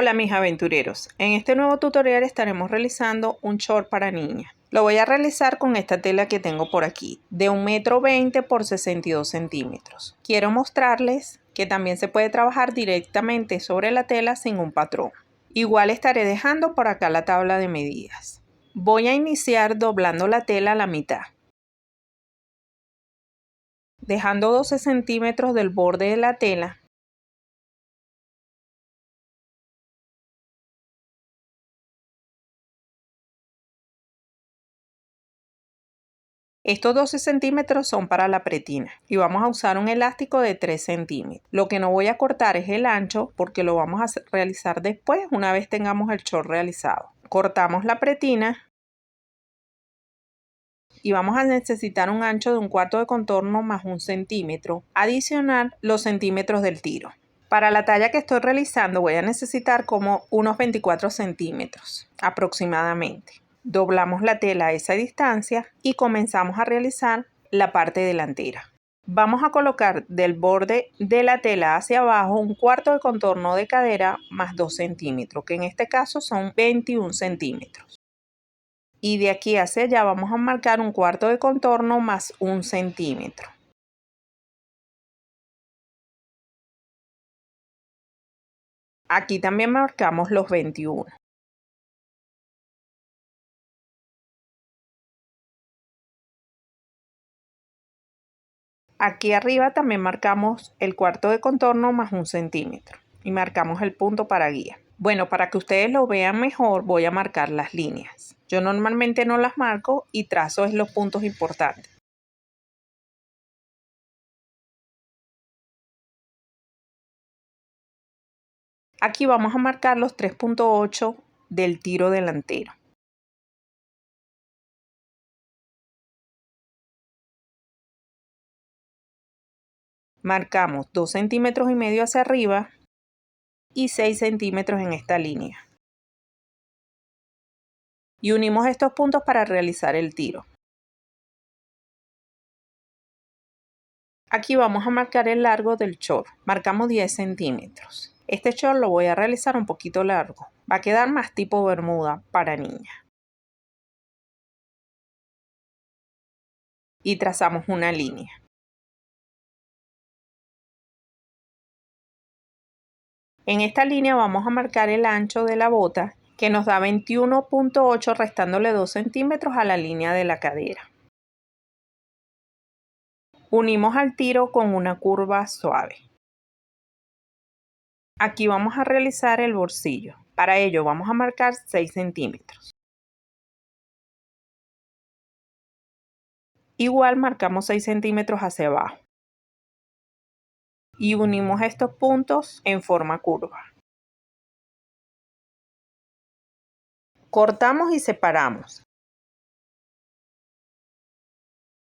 Hola mis aventureros, en este nuevo tutorial estaremos realizando un short para niña. Lo voy a realizar con esta tela que tengo por aquí, de 1,20 m por 62 centímetros. Quiero mostrarles que también se puede trabajar directamente sobre la tela sin un patrón. Igual estaré dejando por acá la tabla de medidas. Voy a iniciar doblando la tela a la mitad, dejando 12 centímetros del borde de la tela. Estos 12 centímetros son para la pretina y vamos a usar un elástico de 3 centímetros. Lo que no voy a cortar es el ancho porque lo vamos a realizar después una vez tengamos el short realizado. Cortamos la pretina y vamos a necesitar un ancho de 1/4 de contorno más 1 centímetro, adicional los centímetros del tiro. Para la talla que estoy realizando voy a necesitar como unos 24 centímetros aproximadamente. Doblamos la tela a esa distancia y comenzamos a realizar la parte delantera. Vamos a colocar del borde de la tela hacia abajo 1/4 de contorno de cadera más 2 centímetros, que en este caso son 21 centímetros. Y de aquí hacia allá vamos a marcar 1/4 de contorno más 1 centímetro. Aquí también marcamos los 21. Aquí arriba también marcamos el 1/4 de contorno más 1 centímetro y marcamos el punto para guía. Bueno, para que ustedes lo vean mejor voy a marcar las líneas. Yo normalmente no las marco y trazo los puntos importantes. Aquí vamos a marcar los 3,8 del tiro delantero. Marcamos 2,5 centímetros hacia arriba y 6 centímetros en esta línea. Y unimos estos puntos para realizar el tiro. Aquí vamos a marcar el largo del short. Marcamos 10 centímetros. Este short lo voy a realizar un poquito largo. Va a quedar más tipo bermuda para niña. Y trazamos una línea. En esta línea vamos a marcar el ancho de la bota, que nos da 21,8, restándole 2 centímetros a la línea de la cadera. Unimos al tiro con una curva suave. Aquí vamos a realizar el bolsillo. Para ello vamos a marcar 6 centímetros. Igual marcamos 6 centímetros hacia abajo. Y unimos estos puntos en forma curva. Cortamos y separamos.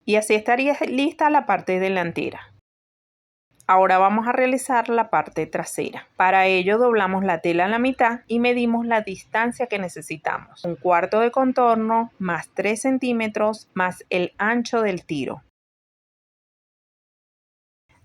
Y así estaría lista la parte delantera. Ahora vamos a realizar la parte trasera. Para ello doblamos la tela a la mitad y medimos la distancia que necesitamos. 1/4 de contorno más 3 centímetros más el ancho del tiro.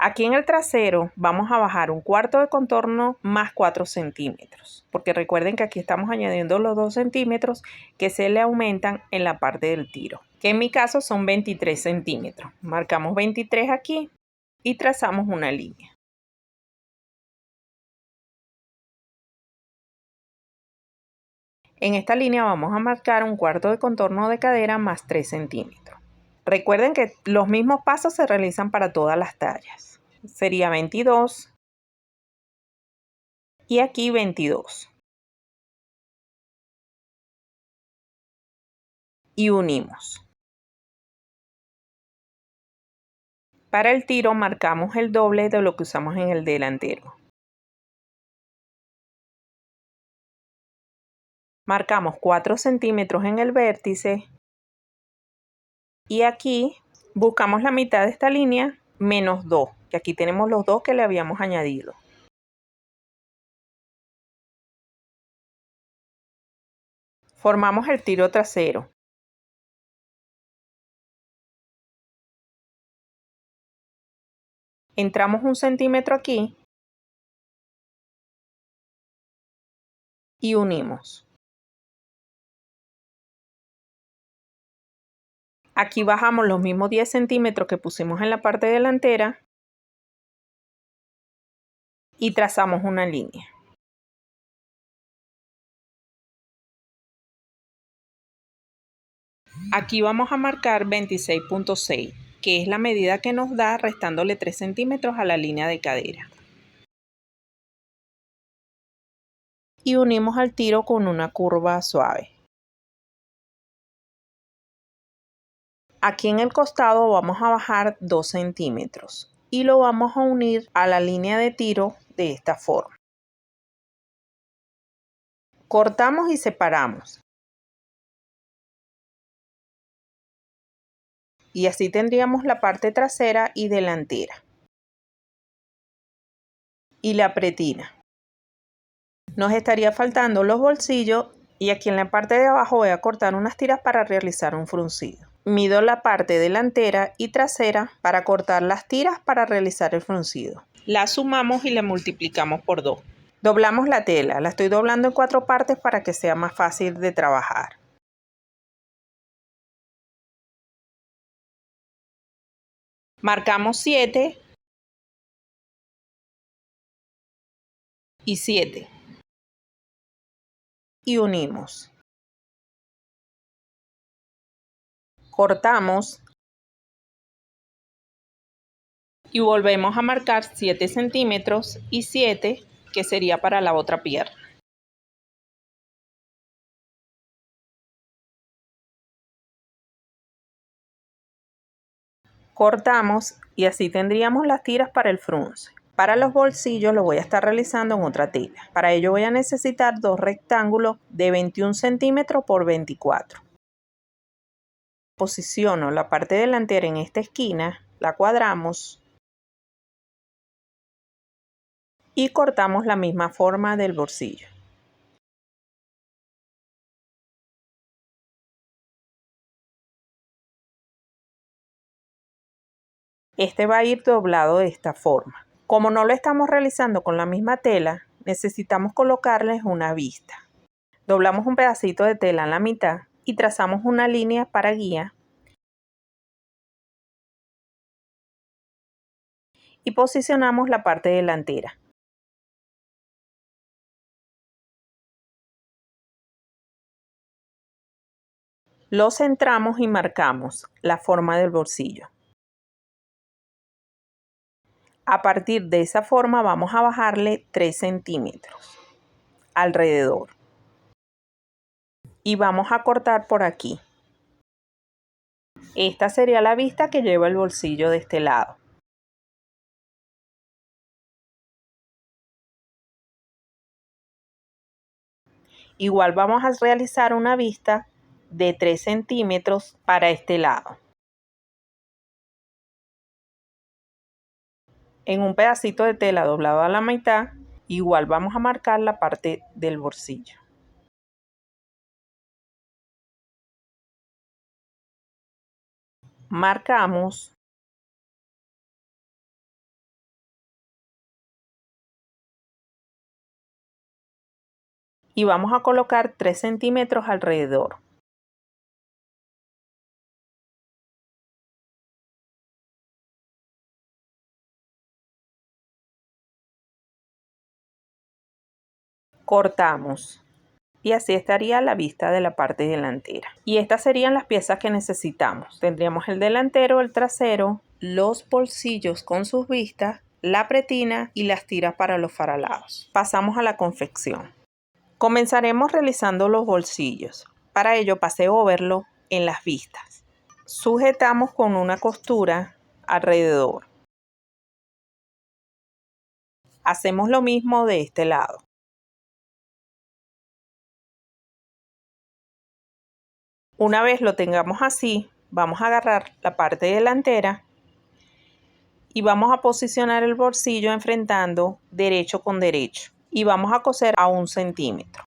Aquí en el trasero vamos a bajar 1/4 de contorno más 4 centímetros. Porque recuerden que aquí estamos añadiendo los 2 centímetros que se le aumentan en la parte del tiro. Que en mi caso son 23 centímetros. Marcamos 23 aquí y trazamos una línea. En esta línea vamos a marcar 1/4 de contorno de cadera más 3 centímetros. Recuerden que los mismos pasos se realizan para todas las tallas. Sería 22 y aquí 22. Y unimos. Para el tiro marcamos el doble de lo que usamos en el delantero. Marcamos 4 centímetros en el vértice y aquí buscamos la mitad de esta línea menos 2, que aquí tenemos los 2 que le habíamos añadido. Formamos el tiro trasero. Entramos 1 centímetro aquí y unimos. Aquí bajamos los mismos 10 centímetros que pusimos en la parte delantera y trazamos una línea. Aquí vamos a marcar 26.6, que es la medida que nos da restándole 3 centímetros a la línea de cadera. Y unimos al tiro con una curva suave. Aquí en el costado vamos a bajar 2 centímetros y lo vamos a unir a la línea de tiro de esta forma. Cortamos y separamos. Y así tendríamos la parte trasera y delantera. Y la pretina. Nos estaría faltando los bolsillos y aquí en la parte de abajo voy a cortar unas tiras para realizar un fruncido. Mido la parte delantera y trasera para cortar las tiras para realizar el fruncido. La sumamos y la multiplicamos por 2. Doblamos la tela, la estoy doblando en 4 partes para que sea más fácil de trabajar. Marcamos 7 y 7 y unimos. Cortamos y volvemos a marcar 7 centímetros y 7, que sería para la otra pierna. Cortamos y así tendríamos las tiras para el frunce. Para los bolsillos lo voy a estar realizando en otra tela. Para ello voy a necesitar 2 rectángulos de 21 centímetros por 24. Posiciono la parte delantera en esta esquina, la cuadramos y cortamos la misma forma del bolsillo. Este va a ir doblado de esta forma. Como no lo estamos realizando con la misma tela, necesitamos colocarles una vista. Doblamos un pedacito de tela en la mitad y trazamos una línea para guía y posicionamos la parte delantera. Lo centramos y marcamos la forma del bolsillo. A partir de esa forma vamos a bajarle 3 centímetros alrededor. Y vamos a cortar por aquí. Esta sería la vista que lleva el bolsillo de este lado. Igual vamos a realizar una vista de 3 centímetros para este lado. En un pedacito de tela doblado a la mitad, igual vamos a marcar la parte del bolsillo. Marcamos y vamos a colocar 3 centímetros alrededor. Cortamos y así estaría la vista de la parte delantera. Y estas serían las piezas que necesitamos. Tendríamos el delantero, el trasero, los bolsillos con sus vistas, la pretina y las tiras para los faralados. Pasamos a la confección. Comenzaremos realizando los bolsillos. Para ello pasé overlock en las vistas. Sujetamos con una costura alrededor. Hacemos lo mismo de este lado. Una vez lo tengamos así, vamos a agarrar la parte delantera y vamos a posicionar el bolsillo enfrentando derecho con derecho y vamos a coser a 1 centímetro.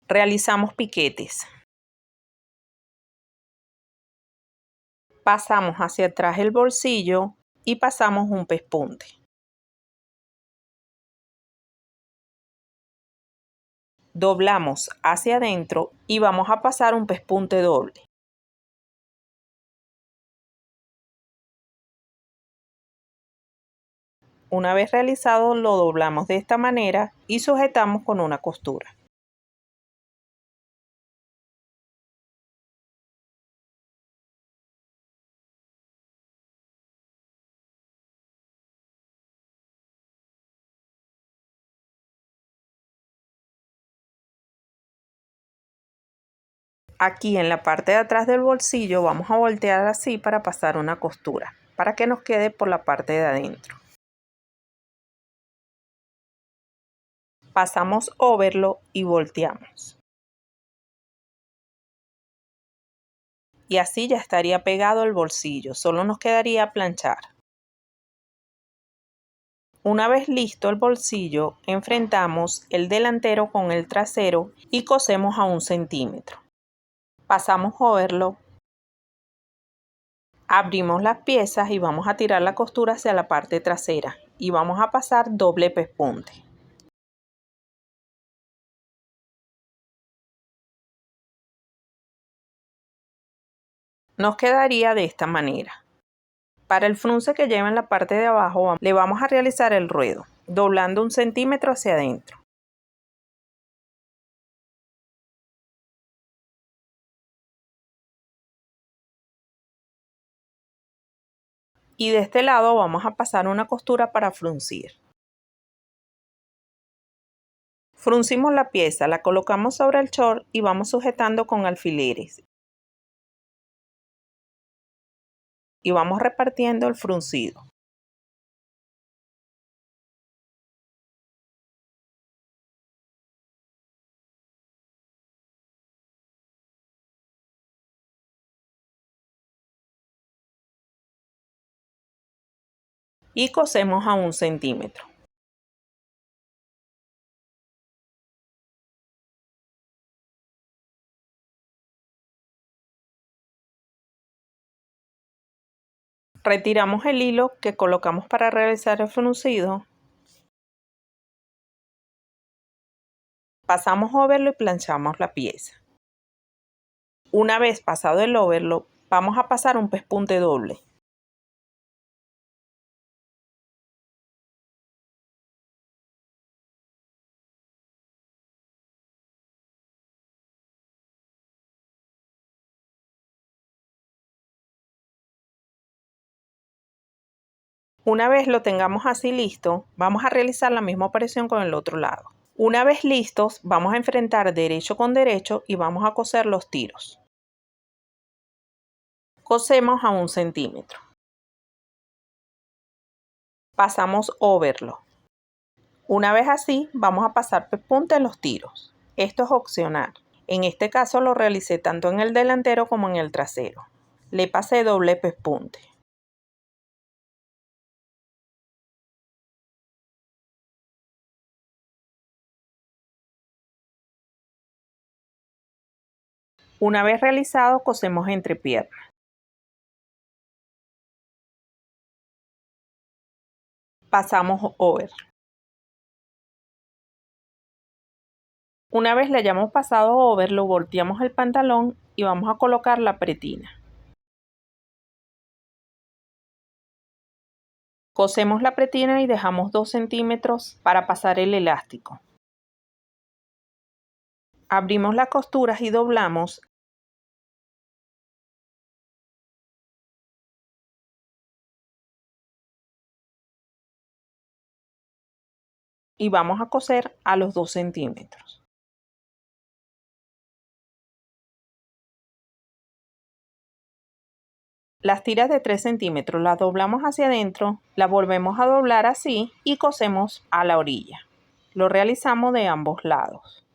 Realizamos piquetes. Pasamos hacia atrás el bolsillo y pasamos un pespunte. Doblamos hacia adentro y vamos a pasar un pespunte doble. Una vez realizado, lo doblamos de esta manera y sujetamos con una costura. Aquí en la parte de atrás del bolsillo vamos a voltear así para pasar una costura, para que nos quede por la parte de adentro. Pasamos overlock y volteamos. Y así ya estaría pegado el bolsillo, solo nos quedaría planchar. Una vez listo el bolsillo, enfrentamos el delantero con el trasero y cosemos a 1 centímetro. Pasamos overlock, abrimos las piezas y vamos a tirar la costura hacia la parte trasera y vamos a pasar doble pespunte. Nos quedaría de esta manera. Para el frunce que lleva en la parte de abajo le vamos a realizar el ruedo, doblando 1 centímetro hacia adentro. Y de este lado vamos a pasar una costura para fruncir. Fruncimos la pieza, la colocamos sobre el short y vamos sujetando con alfileres. Y vamos repartiendo el fruncido. Y cosemos a 1 centímetro. Retiramos el hilo que colocamos para realizar el fruncido. Pasamos overlock y planchamos la pieza. Una vez pasado el overlock, vamos a pasar un pespunte doble. Una vez lo tengamos así listo, vamos a realizar la misma operación con el otro lado. Una vez listos, vamos a enfrentar derecho con derecho y vamos a coser los tiros. Cosemos a 1 centímetro. Pasamos overlock. Una vez así, vamos a pasar pespunte en los tiros. Esto es opcional. En este caso lo realicé tanto en el delantero como en el trasero. Le pasé doble pespunte. Una vez realizado, cosemos entrepierna. Pasamos over. Una vez le hayamos pasado over, lo volteamos el pantalón y vamos a colocar la pretina. Cosemos la pretina y dejamos 2 centímetros para pasar el elástico. Abrimos las costuras y doblamos. Y vamos a coser a los 2 centímetros. Las tiras de 3 centímetros las doblamos hacia adentro, las volvemos a doblar así y cosemos a la orilla. Lo realizamos de ambos lados.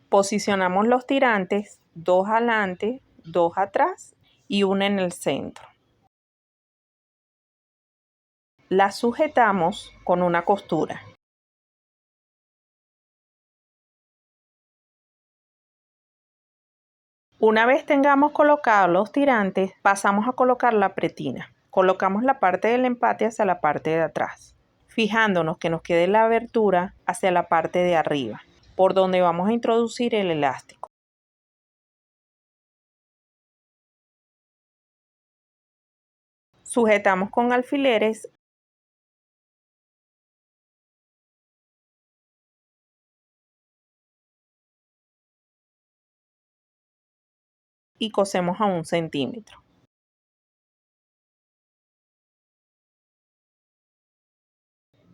Posicionamos los tirantes, 2 adelante, 2 atrás y 1 en el centro. Las sujetamos con una costura. Una vez tengamos colocados los tirantes, pasamos a colocar la pretina. Colocamos la parte del empate hacia la parte de atrás. fijándonos que nos quede la abertura hacia la parte de arriba, por donde vamos a introducir el elástico. Sujetamos con alfileres y cosemos a 1 centímetro.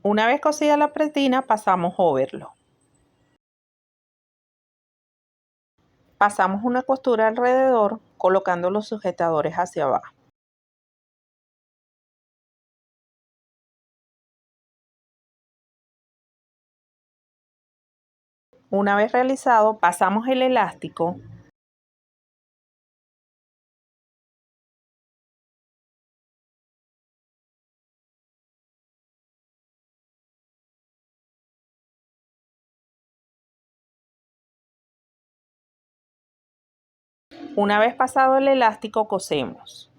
Una vez cosida la pretina, pasamos overlock. Pasamos una costura alrededor, colocando los sujetadores hacia abajo. Una vez realizado, pasamos el elástico Una vez pasado el elástico, cosemos.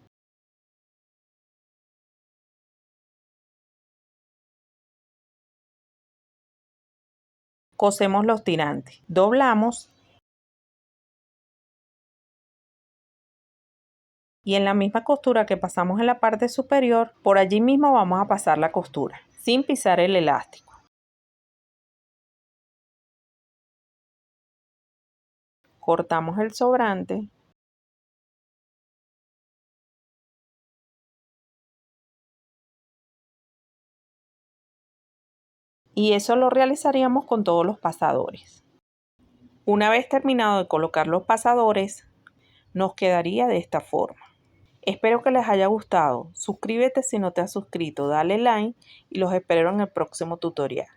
Cosemos los tirantes. Doblamos y en la misma costura que pasamos en la parte superior, por allí mismo vamos a pasar la costura, sin pisar el elástico. Cortamos el sobrante y eso lo realizaríamos con todos los pasadores. Una vez terminado de colocar los pasadores, nos quedaría de esta forma. Espero que les haya gustado. Suscríbete si no te has suscrito, dale like y los espero en el próximo tutorial.